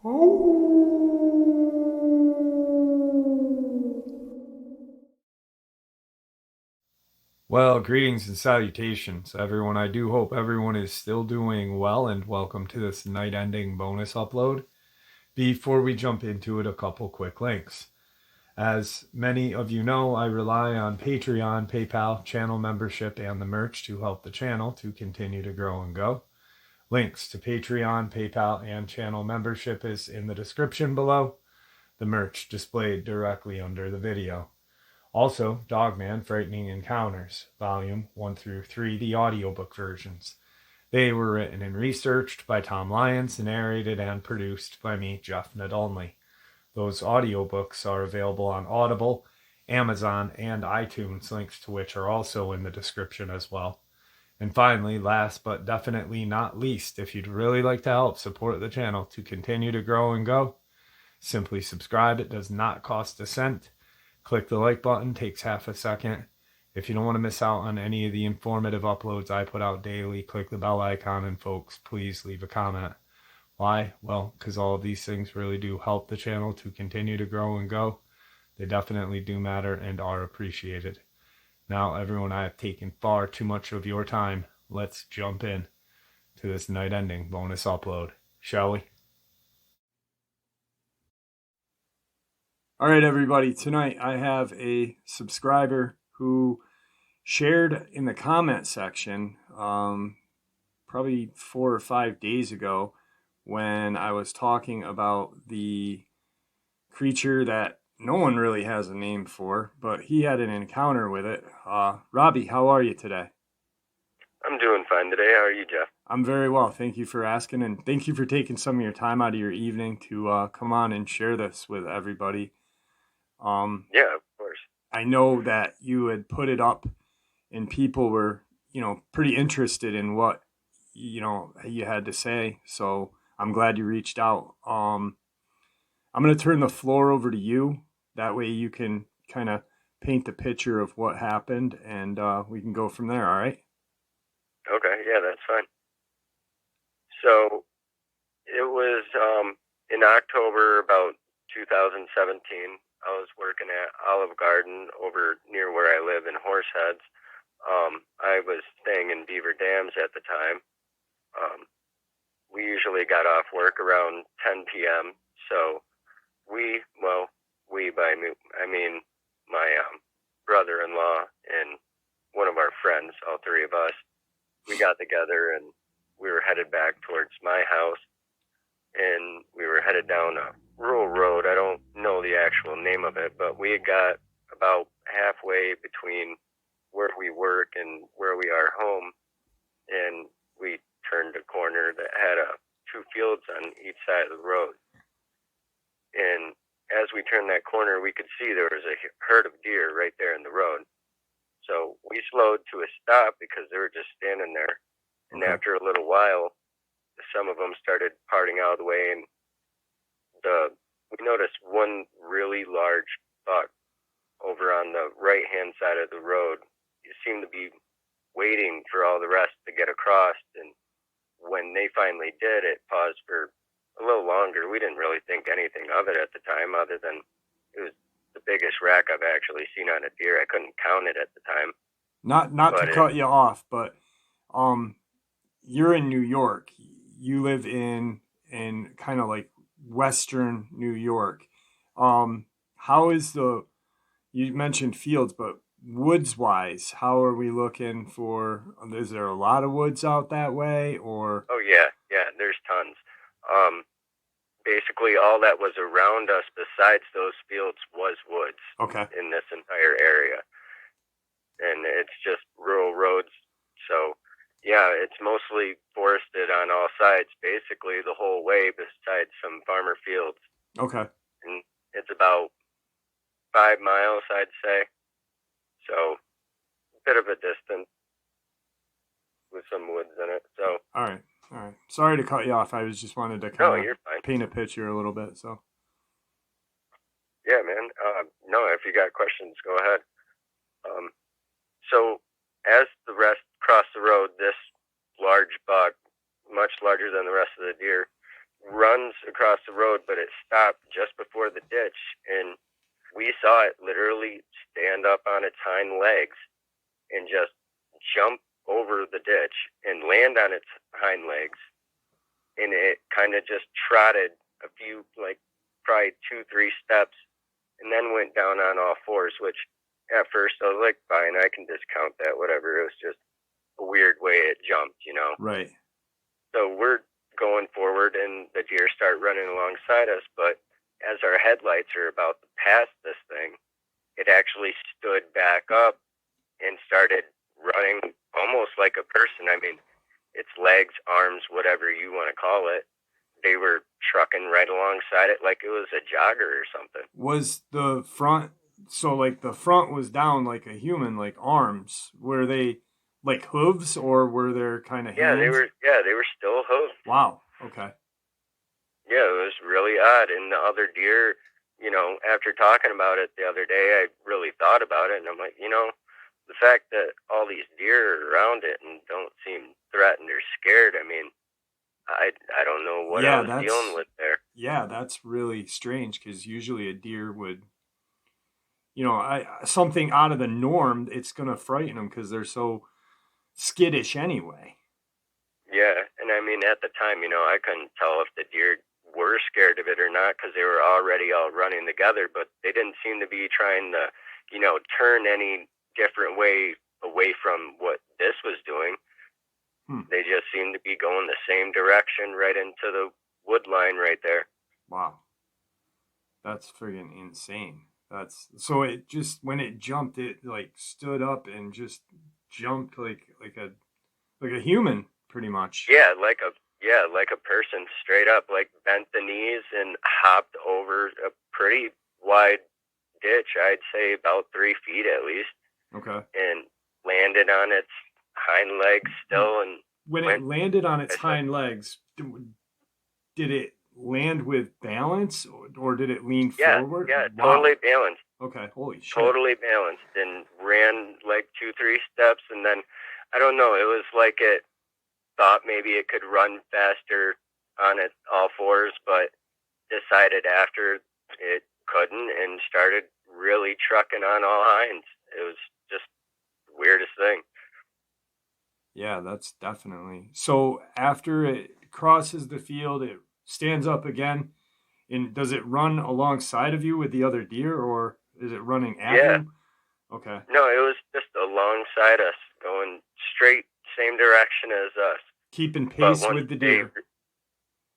Well, greetings and salutations, everyone. I do hope everyone is still doing well, and welcome to this night ending bonus upload. Before we jump into it, a couple quick links. As many of you know, I rely on Patreon, PayPal, channel membership, and the merch to help the channel to continue to grow and go. Links to Patreon, PayPal, and channel membership is in the description below. The merch displayed directly under the video. Also, Dogman Frightening Encounters, Volume 1 through 3, the audiobook versions. They were written and researched by Tom Lyons, narrated and produced by me, Jeff Nadolny. Those audiobooks are available on Audible, Amazon, and iTunes, links to which are also in the description as well. And finally, last but definitely not least, if you'd really like to help support the channel to continue to grow and go, simply subscribe. It does not cost a cent. Click the like button, takes half a second. If you don't want to miss out on any of the informative uploads I put out daily, click the bell icon, and folks, please leave a comment. Why? Well, because all of these things really do help the channel to continue to grow and go. They definitely do matter and are appreciated. Now, everyone, I have taken far too much of your time. Let's jump in to this night ending bonus upload, shall we? All right, everybody. Tonight I have a subscriber who shared in the comment section probably 4 or 5 days ago when I was talking about the creature that no one really has a name for, but he had an encounter with it. Robbie, how are you today? I'm doing fine today. How are you, Jeff? I'm very well. Thank you for asking, and thank you for taking some of your time out of your evening to come on and share this with everybody. Yeah, of course. I know that you had put it up and people were, pretty interested in what, you had to say. So I'm glad you reached out. I'm going to turn the floor over to you. That way you can kind of paint the picture of what happened and we can go from there. All right. Okay, yeah, that's fine. So it was in October about 2017. I was working at Olive Garden over near where I live in Horseheads. I was staying in Beaver Dams at the time. We usually got off work around 10 p.m. So by me, I mean my brother-in-law and one of our friends, all three of us, we got together and we were headed back towards my house, and we were headed down a rural road. I don't know the actual name of it, but we had got about halfway between where we work and where we are home, and we turned a corner that had two fields on each side of the road. And as we turned that corner, we could see there was a herd of deer right there in the road. So we slowed to a stop because they were just standing there. And after a little while, some of them started parting out of the way, and we noticed one really large buck over on the right-hand side of the road. He seemed to be waiting for all the rest to get across, and when they finally did, it paused for a little longer. We didn't really think anything of it at the time, other than it was the biggest rack I've actually seen on a deer. I couldn't count it at the time. Not to cut you off, but you're in New York. You live in kind of like Western New York. How is you mentioned fields, but woods wise, how are we looking for? Is there a lot of woods out that way, or? Oh yeah, there's tons. Basically all that was around us besides those fields was woods. Okay. In this entire area. And it's just rural roads. So yeah, it's mostly forested on all sides, basically the whole way, besides some farmer fields. Okay. And it's about 5 miles, I'd say. So a bit of a distance with some woods in it. So all right. Sorry to cut you off. I was just wanted to kind you're of fine. paint a picture a little bit. So yeah, man. No, if you got questions, go ahead. So as the rest crossed the road, this large buck, much larger than the rest of the deer, runs across the road, but it stopped just before the ditch, and we saw it literally stand up on its hind legs and just jump over the ditch and land on its hind legs, and it kind of just trotted a few, like probably 2-3 steps, and then went down on all fours, which at first I was like, fine, I can discount that, whatever. It was just a weird way it jumped, you know? Right. So we're going forward, and the deer start running alongside us, but as our headlights are about to pass this thing, it actually stood back up and started running almost like a person. I mean, its legs, arms, whatever you want to call it, they were trucking right alongside it like it was a jogger or something. Was the front, so like the front was down like a human, like arms? Were they like hooves, or were there kind of hands? They were still hooves. Wow. Okay. Yeah, it was really odd. And the other deer, you know, after talking about it the other day, I really thought about it, and I'm like, you know, the fact that all these deer are around it and don't seem threatened or scared, I mean, I don't know what I was dealing with there. Yeah, that's really strange, because usually a deer would, you know, something out of the norm, it's going to frighten them because they're so skittish anyway. Yeah, and I mean, at the time, you know, I couldn't tell if the deer were scared of it or not because they were already all running together, but they didn't seem to be trying to, you know, turn any different way away from what this was doing. They just seemed to be going the same direction right into the wood line right there. Wow. That's friggin' insane. So it just, when it jumped, it like stood up and just jumped like a human, pretty much. Yeah, like a person, straight up, like bent the knees and hopped over a pretty wide ditch. I'd say about 3 feet at least. Okay. And landed on its hind legs still. And when it landed on its hind legs, did it land with balance, or did it lean forward? Yeah, wow. Totally balanced. Okay, holy shit. Totally balanced, and ran like 2-3 steps, and then, I don't know, it was like it thought maybe it could run faster on its all fours, but decided after it couldn't and started really trucking on all hinds. It was just the weirdest thing. Yeah, that's definitely. So after it crosses the field, it stands up again. And does it run alongside of you with the other deer, or is it running at you? Okay. No, it was just alongside us, going straight, same direction as us. Keeping pace with the deer.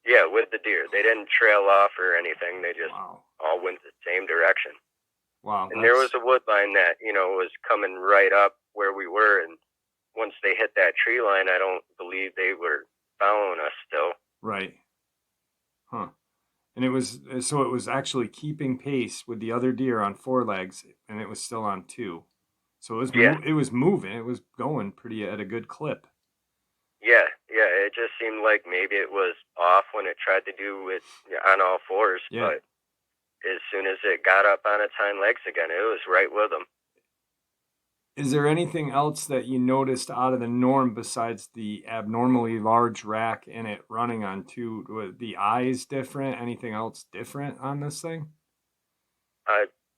Yeah, with the deer. They didn't trail off or anything. They just all went the same direction. Wow. And there was a wood line that, you know, was coming right up where we were, and once they hit that tree line, I don't believe they were following us still. Right. Huh. And it was actually keeping pace with the other deer on 4 legs, and it was still on 2. So it was moving. It was going pretty at a good clip. Yeah. It just seemed like maybe it was off when it tried to do it on all fours, but as soon as it got up on its hind legs again, it was right with them. Is there anything else that you noticed out of the norm besides the abnormally large rack and it running on 2? Was the eyes different? Anything else different on this thing?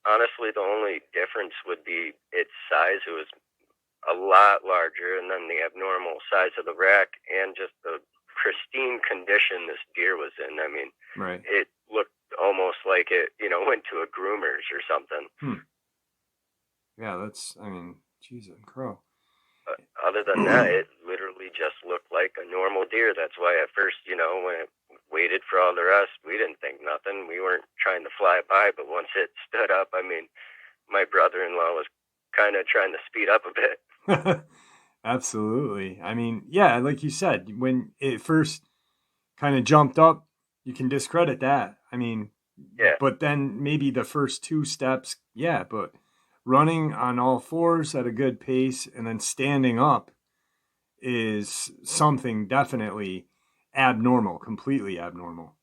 Honestly, the only difference would be its size. It was a lot larger, and then the abnormal size of the rack, and just the pristine condition this deer was in. I mean, It looked almost like it, you know, went to a groomer's or something. Yeah, that's, I mean, jeez and crow. Other than that, it literally just looked like a normal deer. That's why at first, you know, when it waited for all the rest, we didn't think nothing. We weren't trying to fly by, but once it stood up, I mean, my brother-in-law was kind of trying to speed up a bit. Absolutely. I mean, yeah, like you said, when it first kind of jumped up, you can discredit that. I mean, but then maybe the first 2 steps, but running on all fours at a good pace and then standing up is something definitely abnormal, completely abnormal.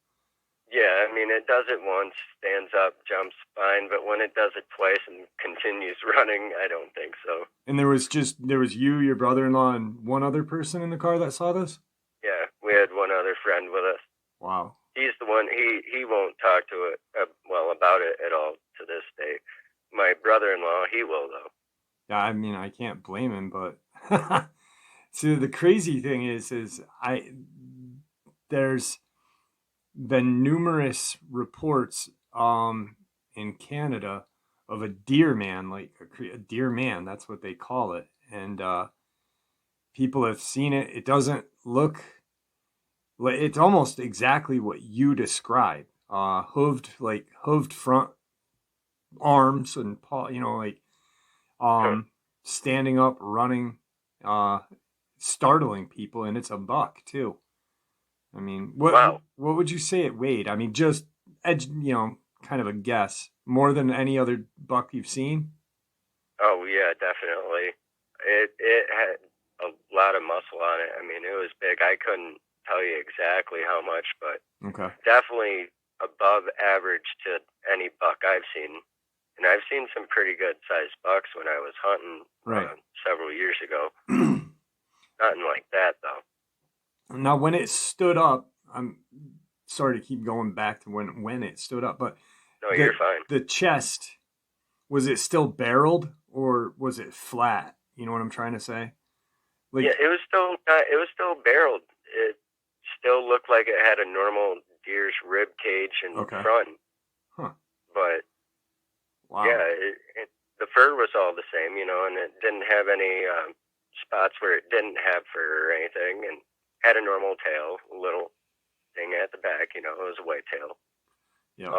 Yeah, I mean, it does it once, stands up, jumps fine, but when it does it twice and continues running, I don't think so. And there was you, your brother-in-law, and one other person in the car that saw this? Yeah, we had one other friend with us. Wow. He's the one. He won't talk to it about it at all to this day. My brother-in-law, he will though. Yeah, I mean, I can't blame him, but so the crazy thing is there's been numerous reports in Canada of a deer man, like a deer man, that's what they call it, and people have seen it. It doesn't look like, it's almost exactly what you describe. Hooved front arms and paw, like Huh. standing up, running, uh, startling people, and it's a buck too. I mean, Wow. what would you say it weighed? I mean, just kind of a guess. More than any other buck you've seen? Oh yeah, definitely. It had a lot of muscle on it. I mean, it was big. I couldn't tell you exactly how much, but Okay. definitely above average to any buck I've seen. And I've seen some pretty good sized bucks when I was hunting Right. several years ago. Nothing like that though. Now, when it stood up, I'm sorry to keep going back to when it stood up, but No, you're fine. the chest, was it still barreled or was it flat? You know what I'm trying to say? Like, Yeah, it was still barreled. It still looked like it had a normal deer's rib cage in okay. front. Huh. But Wow. yeah, the fur was all the same, and it didn't have any spots where it didn't have fur or anything, and had a normal tail, a little thing at the back, it was a white tail. Yeah.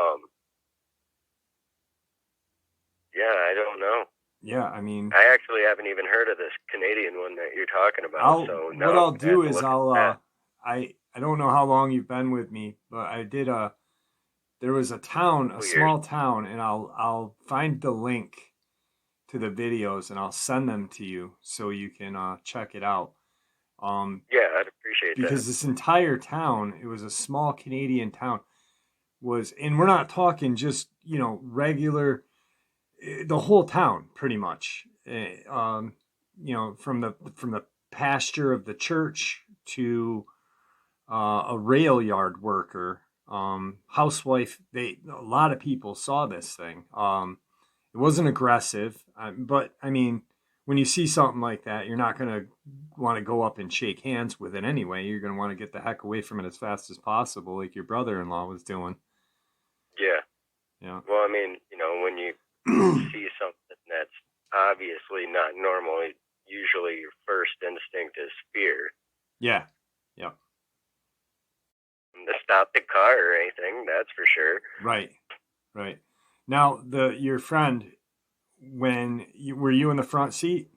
Yeah, I don't know. Yeah, I mean, I actually haven't even heard of this Canadian one that you're talking about. what I'll do is I don't know how long you've been with me, but there was a small town, and I'll find the link to the videos and I'll send them to you so you can check it out. Yeah, I'd appreciate that. Because this entire town, it was a small Canadian town, and we're not talking just regular, the whole town pretty much. From the pasture of the church to a rail yard worker, housewife. A lot of people saw this thing. It wasn't aggressive, but I mean, when you see something like that, you're not going to want to go up and shake hands with it anyway. You're going to want to get the heck away from it as fast as possible, like your brother-in-law was doing. Yeah. Yeah. Well, I mean, when you see something that's obviously not normal, usually your first instinct is fear. Yeah. Yeah. To stop the car or anything, that's for sure. Right. Right. Now, your friend, were you in the front seat?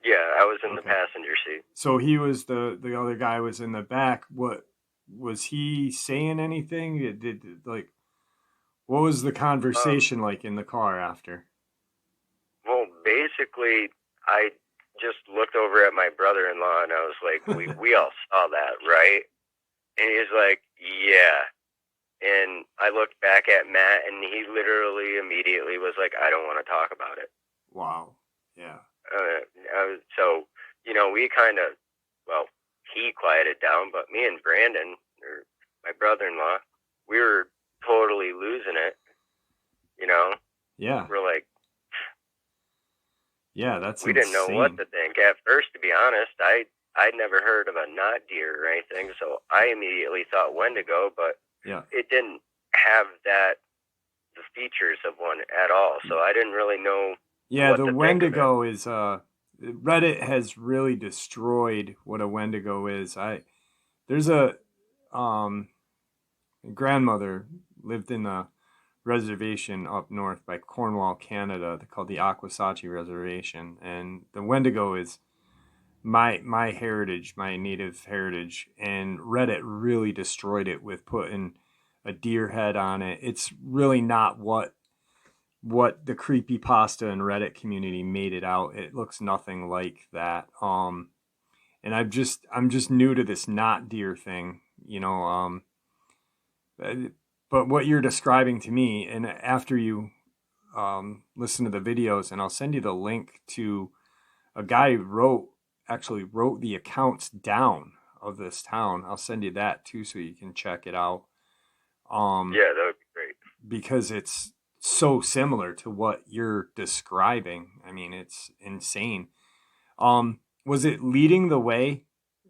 Yeah, I was in the passenger seat. So he was the other guy was in the back. What was he saying? Anything? What was the conversation like in the car after? Well, basically, I just looked over at my brother-in-law and I was like, we all saw that, right? And he was like, yeah. And I looked back at Matt, and he literally immediately was like, I don't want to talk about it. Wow. Yeah. So, we kind of, he quieted down, but me and Brandon, or my brother-in-law, we were totally losing it, Yeah. We're like, yeah, that's we didn't know what to think. At first, to be honest, I'd never heard of a not deer or anything, so I immediately thought Wendigo, but it didn't have the features of one at all, so I didn't really know. Yeah, the Wendigo is Reddit has really destroyed what a Wendigo is. There's a grandmother lived in a reservation up north by Cornwall, Canada, called the Aquasachie Reservation, and the Wendigo is my heritage, my native heritage, and Reddit really destroyed it with putting a deer head on it. It's really not what the creepypasta and Reddit community made it out. It looks nothing like that. And I'm just new to this not deer thing, but what you're describing to me, and after you listen to the videos, and I'll send you the link to a guy who actually wrote the accounts down of this town. I'll send you that too so you can check it out. Yeah, that would be great. Because it's so similar to what you're describing. I mean, it's insane. Was it leading the way?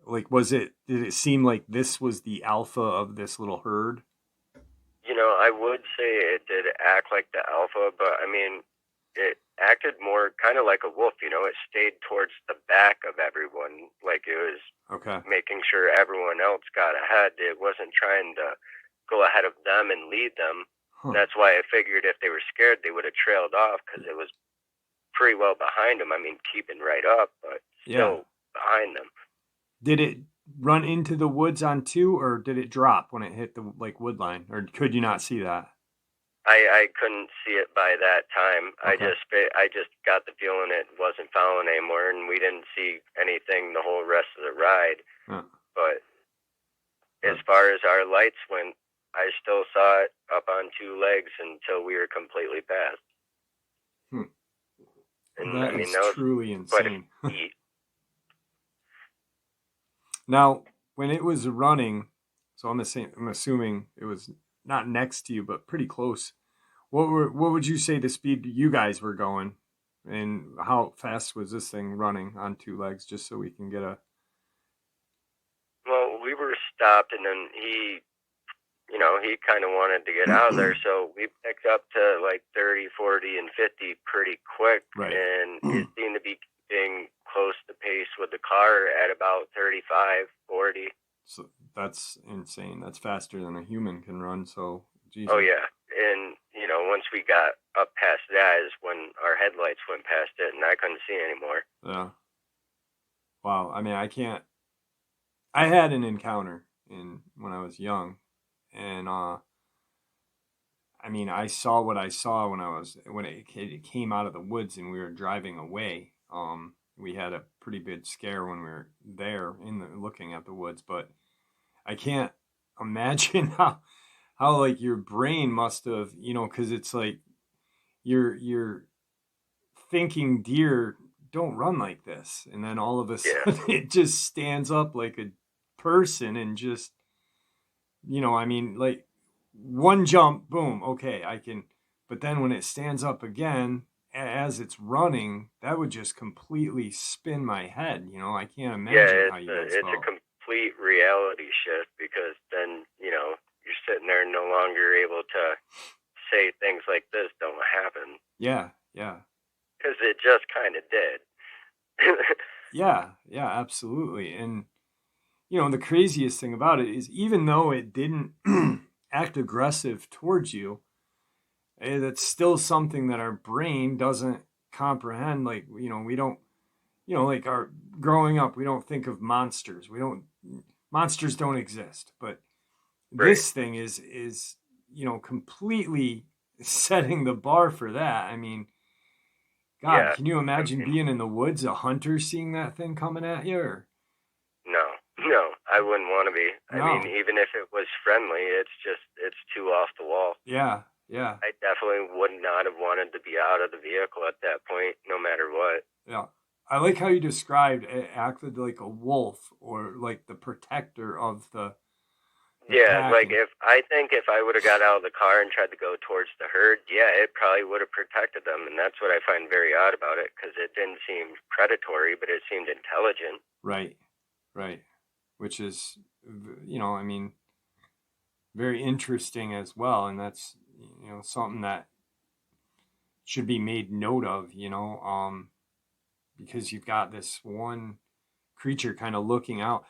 Like, did it seem like this was the alpha of this little herd? I would say it did act like the alpha, but I mean, it acted more kind of like a wolf. It stayed towards the back of everyone, like it was Okay. making sure everyone else got ahead. It wasn't trying to go ahead of them and lead them. Huh. That's why I figured if they were scared, they would have trailed off because it was pretty well behind them. I mean, keeping right up, but still behind them. Did it run into the woods on two, or did it drop when it hit the wood line, or could you not see that? I couldn't see it by that time. Okay. I just got the feeling it wasn't following anymore, and we didn't see anything the whole rest of the ride. But as far as our lights went, I still saw it up on two legs until we were completely past. And that was truly insane. Now, when it was running, so I'm assuming it was not next to you, but pretty close. What would you say the speed you guys were going, and how fast was this thing running on two legs? Just so we can get a. Well, we were stopped, and then he kind of wanted to get out of there, so we picked up to like 30, 40, and 50 pretty quick, right. And it seemed to be keeping close to pace with the car at about 35, 40. So that's insane. That's faster than a human can run, so geez. Oh, yeah. And, once we got up past that is when our headlights went past it, and I couldn't see anymore. Yeah. Wow. I mean, I had an encounter when I was young, and I mean, I saw what I saw when it came out of the woods and we were driving away. We had a pretty big scare when we were there looking at the woods, but I can't imagine how like your brain must have, because it's like you're thinking deer don't run like this, and then all of a sudden it just stands up like a person and just, I mean, like one jump, boom, okay, I can, but then when it stands up again as it's running, that would just completely spin my head. I can't imagine how you guys felt. It's a complete reality shift, because then, you're sitting there no longer able to say things like this don't happen. Yeah. Because it just kind of did. Yeah, absolutely. And, the craziest thing about it is, even though it didn't act aggressive towards you, that's still something that our brain doesn't comprehend. Like, we don't, like our growing up, we don't think of monsters. Monsters don't exist, but this thing is, completely setting the bar for that. I mean, God, can you imagine being in the woods, a hunter seeing that thing coming at you? Or? No, I wouldn't want to be. No. I mean, even if it was friendly, it's too off the wall. Yeah. I definitely would not have wanted to be out of the vehicle at that point, no matter what. Yeah. I like how you described it acted like a wolf, or like the protector of the yeah, like if I would have got out of the car and tried to go towards the herd, yeah, it probably would have protected them. And that's what I find very odd about it, because it didn't seem predatory, but it seemed intelligent. Right. Which is, I mean, very interesting as well. And that's, something that should be made note of, because you've got this one creature kind of looking out.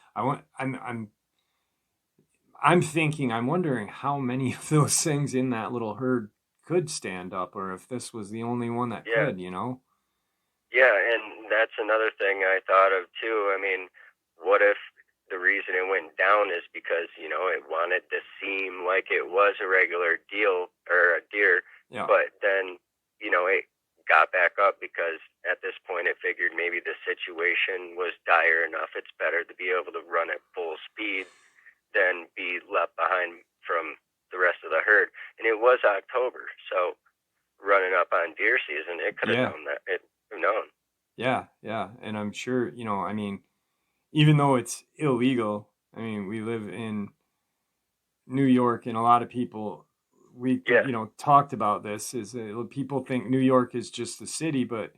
I'm thinking, I'm wondering how many of those things in that little herd could stand up, or if this was the only one that could, Yeah, and that's another thing I thought of too. I mean, what if the reason it went down is because, it wanted to seem like it was a regular deal or a deer, but then, it got back up because at this point it figured maybe the situation was dire enough. It's better to be able to run at full speed than be left behind from the rest of the herd. And it was October, so running up on deer season, it could have known that. It could have known. Yeah. And I'm sure, I mean, even though it's illegal, I mean, we live in New York, and a lot of people talked about this. Is people think New York is just the city, but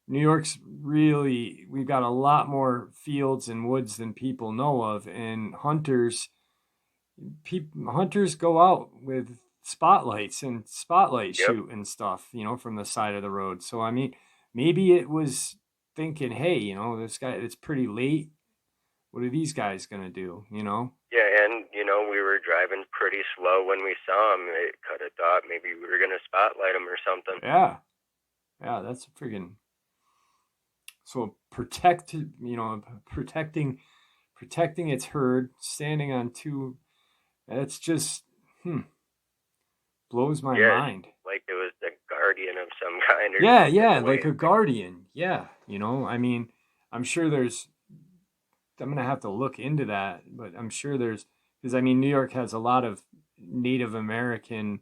New York's really, we've got a lot more fields and woods than people know of, and hunters go out with spotlights and spotlight Yep. shoot and stuff, from the side of the road. So I mean, maybe it was thinking, hey, this guy, it's pretty late. What are these guys gonna do? Yeah, and we were driving pretty slow when we saw him. It could have thought maybe we were gonna spotlight him or something. Yeah, that's a friggin' so protecting its herd, standing on two. That's just blows my mind. Like it was the guardian of some kind. Or Yeah, like a guardian. Yeah, I mean, I'm sure I'm gonna have to look into that, but I'm sure because I mean, New York has a lot of Native American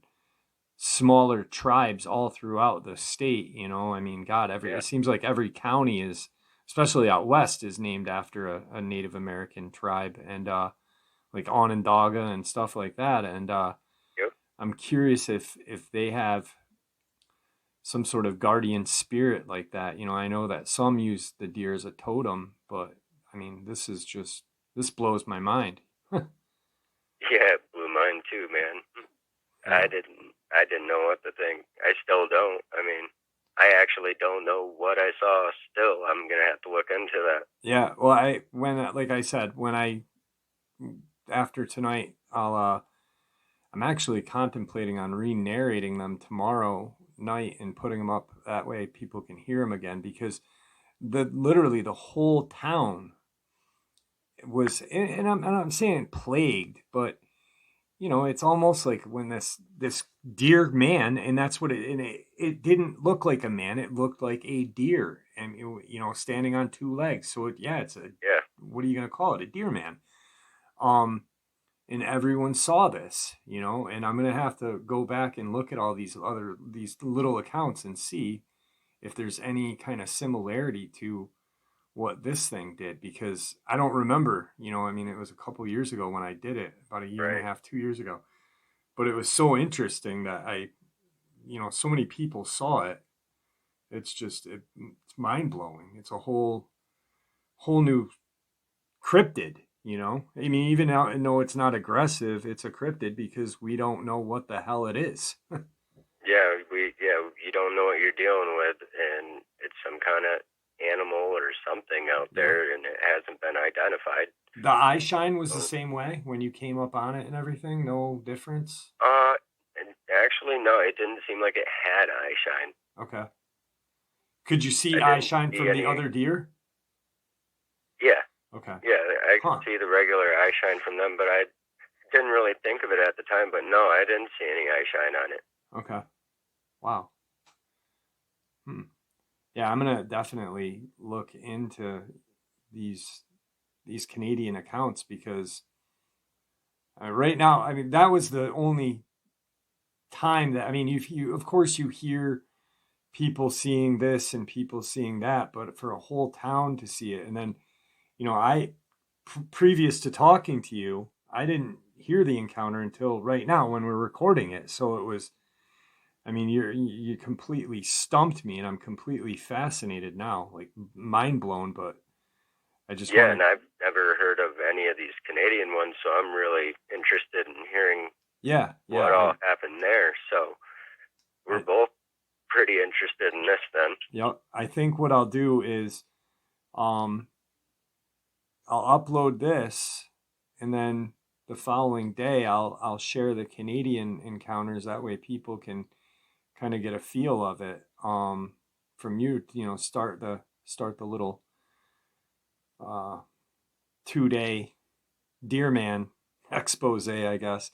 smaller tribes all throughout the state. I mean, God, it seems like every county is, especially out west, is named after a Native American tribe, and like Onondaga and stuff like that. And I'm curious if they have some sort of guardian spirit like that. I know that some use the deer as a totem, but I mean, this blows my mind. Yeah, it blew mine too, man. Yeah. I didn't know what to think. I still don't. I mean, I actually don't know what I saw still. I'm going to have to look into that. Yeah, well, like I said, after tonight, I'm actually contemplating on re-narrating them tomorrow night and putting them up that way people can hear them again, because literally the whole town was, and I'm saying plagued, but it's almost like when this deer man, and that's what it didn't look like a man, it looked like a deer, and standing on two legs. So what are you going to call it? A deer man. And everyone saw this, and I'm going to have to go back and look at all these little accounts and see if there's any kind of similarity to what this thing did, because I don't remember, I mean, it was a couple years ago when I did it, about a year and a half, 2 years ago, but it was so interesting that so many people saw it. It's just, it's mind blowing. It's a whole new cryptid, I mean, even though it's not aggressive, it's a cryptid because we don't know what the hell it is. You don't know what you're dealing with, and it's some kind of animal or something out there, and it hasn't been identified. The eye shine was the same way when you came up on it and everything? No difference? Actually, no, it didn't seem like it had eye shine. Okay. Could you see eye shine from the other deer? Yeah. Okay. Yeah, I could see the regular eye shine from them, but I didn't really think of it at the time. But no, I didn't see any eye shine on it. Okay. Wow. Yeah, I'm gonna definitely look into these Canadian accounts, because right now, I mean, that was the only time that, I mean, you of course you hear people seeing this and people seeing that, but for a whole town to see it, and then previous to talking to you, I didn't hear the encounter until right now when we're recording it. So it was, I mean, you completely stumped me, and I'm completely fascinated now, like mind blown. But I just and I've never heard of any of these Canadian ones, so I'm really interested in hearing what all happened there. So we're both pretty interested in this then. Yep. I think what I'll do is I'll upload this, and then the following day I'll share the Canadian encounters. That way people can kind of get a feel of it from you. Start the little 2-day deer man expose, I guess.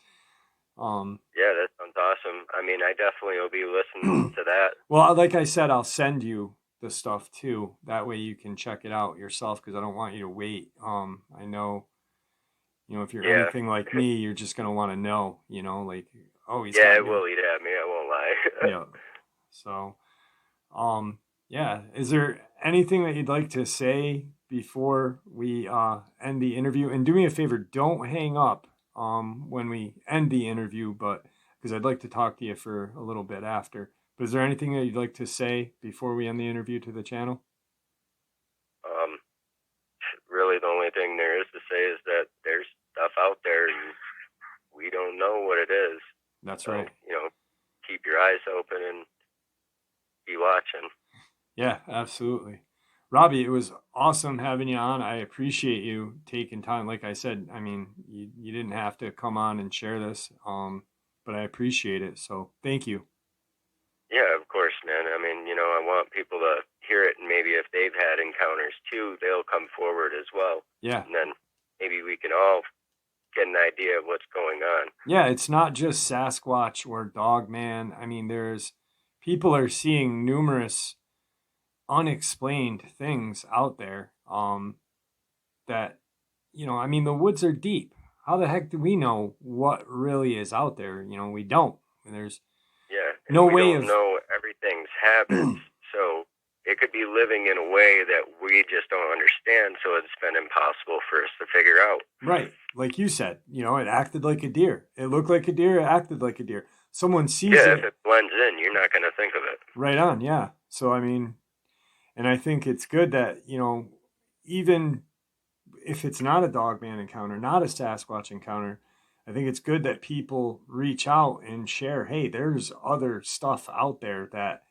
Yeah, that sounds awesome. I mean, I definitely will be listening to that. Well, like I said, I'll send you the stuff too. That way you can check it out yourself, because I don't want you to wait. I know, if you're anything like me, you're just gonna want to know. Like, oh, he's it will eat at me. I won't lie. Yeah. So, yeah. Is there anything that you'd like to say before we end the interview, and do me a favor, don't hang up when we end the interview, but because I'd like to talk to you for a little bit after. But is there anything that you'd like to say before we end the interview to the channel? Really, the only thing there is to say is that there's stuff out there, and we don't know what it is. That's so, right. Keep your eyes open and be watching. Yeah, absolutely. Robbie, it was awesome having you on. I appreciate you taking time. Like I said, I mean, you didn't have to come on and share this, but I appreciate it. So thank you. Yeah, of course, man. I mean, I want people to hear it, and maybe if they've had encounters too, they'll come forward as well. Yeah. And then maybe we can all get an idea of what's going on. Yeah, it's not just Sasquatch or Dogman. I mean, people are seeing numerous unexplained things out there that, I mean, the woods are deep. How the heck do we know what really is out there? We don't. There's no we way don't know everything's habits, so it could be living in a way that we just don't understand, so it's been impossible for us to figure out. Right. Like you said, it acted like a deer. It looked like a deer. It acted like a deer. Someone sees it. Yeah, if it blends in, you're not going to think of it. Right on, yeah. So, I mean, and I think it's good that, even if it's not a Dogman encounter, not a Sasquatch encounter, I think it's good that people reach out and share, hey, there's other stuff out there that,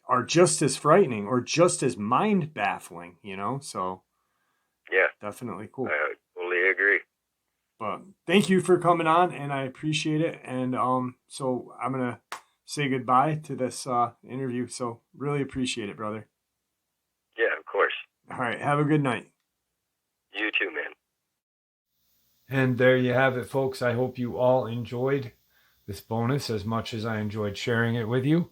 are just as frightening or just as mind baffling, so yeah, definitely cool. I totally agree. But thank you for coming on, and I appreciate it. And so I'm gonna say goodbye to this interview. So really appreciate it, brother. Yeah, of course. All right, have a good night. You too, man. And there you have it, folks. I hope you all enjoyed this bonus as much as I enjoyed sharing it with you.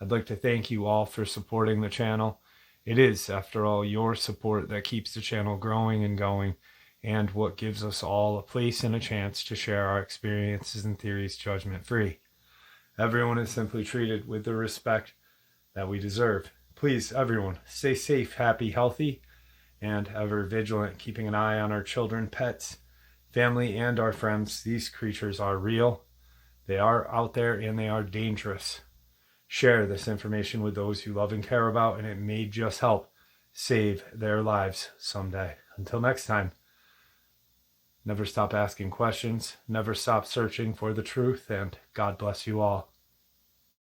I'd like to thank you all for supporting the channel. It is, after all, your support that keeps the channel growing and going, and what gives us all a place and a chance to share our experiences and theories judgment-free. Everyone is simply treated with the respect that we deserve. Please, everyone, stay safe, happy, healthy, and ever vigilant, keeping an eye on our children, pets, family, and our friends. These creatures are real. They are out there, and they are dangerous. Share this information with those you love and care about, and it may just help save their lives someday. Until next time, never stop asking questions, never stop searching for the truth, and God bless you all.